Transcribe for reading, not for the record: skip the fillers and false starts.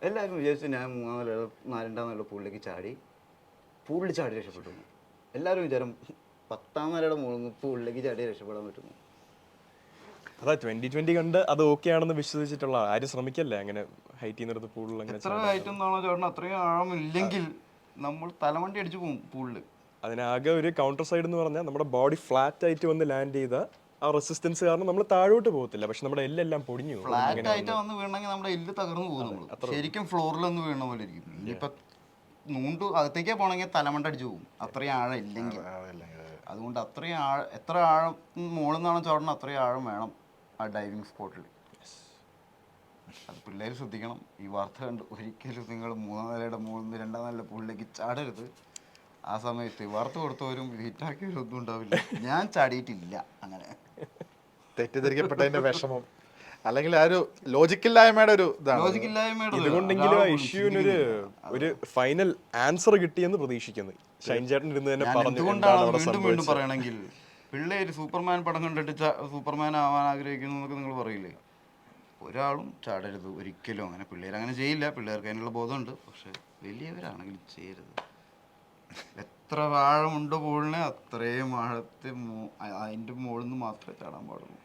എല്ലാവരും വിചാരിച്ചു ഞാൻ നാലാം നില പൂളിലേക്ക് ചാടി രക്ഷപ്പെട്ടു. എല്ലാവരും വിചാരം 10ാം നിലയുടെ മുകളിൽ നിന്ന് പൂളിലേക്ക് ചാടി രക്ഷപ്പെടാൻ പറ്റുന്നു. അതാ 2020 കണ്ട് അത് ഓക്കെ ആണെന്ന് വിശ്വസിച്ചിട്ടുള്ള ആരും ശ്രമിക്കല്ലേ അങ്ങനെ ഹൈറ്റ് ചെയ്യുന്നിടത്ത് പൂളിൽ അങ്ങനെ എത്ര ഹൈറ്റ് എന്നാണോ ചേട്ടൻ അത്രയും ആഴമില്ലെങ്കിൽ നമ്മൾ തലമണ്ടി അടിച്ചു പോകും പൂളിൽ. അതിനാകെ ഒരു കൗണ്ടർ സൈഡ് എന്ന് പറഞ്ഞാൽ നമ്മുടെ ബോഡി ഫ്ലാറ്റ് ആയിട്ട് വന്ന് ലാൻഡ് ചെയ്ത ആ റെസിസ്റ്റൻസ് കാരണം നമ്മൾ താഴോട്ട് പോകത്തില്ല, പക്ഷെ നമ്മുടെ എല്ലെല്ലാം പൊടിഞ്ഞു. ഫ്ലാറ്റ് ആയിട്ട് വന്ന് വീണെങ്കിൽ നമ്മുടെ എല്ല് തകർന്നു പോകും. നമ്മൾ ശരിക്കും ഫ്ലോറിലൊന്ന് വീണ പോലെ ഇരിക്കും. ഇനിയിപ്പോൾ നൂണ്ട് അകത്തേക്കേ പോകണമെങ്കിൽ തലമണ്ട അടിച്ചു പോകും, അത്രയും ആഴം ഇല്ലെങ്കിൽ. അതുകൊണ്ട് അത്രയും എത്ര ആഴം മുകളിൽ നിന്നാണ് ചാടണം അത്രയും ആഴം വേണം ആ ഡൈവിങ് സ്പോട്ടിൽ. അത് പിള്ളേർ ശ്രദ്ധിക്കണം. ഈ വാർത്ത കണ്ട് ഒരിക്കലും നിങ്ങൾ 3ാം നിലയുടെ മുകളിൽ നിന്ന് 2ാം നിലയുടെ പൂളിലേക്ക് ചാടരുത്. ആ സമയത്ത് വാർത്ത കൊടുത്തവരും ഹിറ്റാക്കിയവരും ഒന്നും ഉണ്ടാവില്ല. ഞാൻ ചാടിയിട്ടില്ല. അങ്ങനെ തെറ്റിദ്ധരിക്കപ്പെട്ടതിന്റെ വിഷമം അല്ലെങ്കിൽ ആ ഒരു ലോജിക്കില്ലായ്മയുടെ ഒരു ഇതുകൊണ്ടെങ്കിലും ആ ഇഷ്യൂവിനൊരു ഒരു ഫൈനൽ ആൻസർ കിട്ടിയെന്ന് പ്രതീക്ഷിക്കുന്നു. ഷൈൻ ചേട്ടൻ ഇരുന്ന് തന്നെ പറഞ്ഞു. വീണ്ടും പറയണമെങ്കിൽ പിള്ളേര് സൂപ്പർമാൻ പടം കണ്ടിട്ട് സൂപ്പർമാൻ ആവാൻ ആഗ്രഹിക്കുന്നു എന്നൊക്കെ നിങ്ങൾ പറയില്ലേ, ഒരാളും ചാടരുത് ഒരിക്കലും. അങ്ങനെ പിള്ളേരങ്ങനെ ചെയ്യില്ല, പിള്ളേർക്ക് അതിനുള്ള ബോധമുണ്ട്. പക്ഷെ വലിയവരാണെങ്കിലും ചെയ്യരുത്. എത്ര ആഴമുണ്ട് പൂളിന് അത്രയും ആഴത്തിൽ അതിൻ്റെ മുകളിൽ നിന്ന് മാത്രമേ ചാടാൻ പാടുള്ളൂ.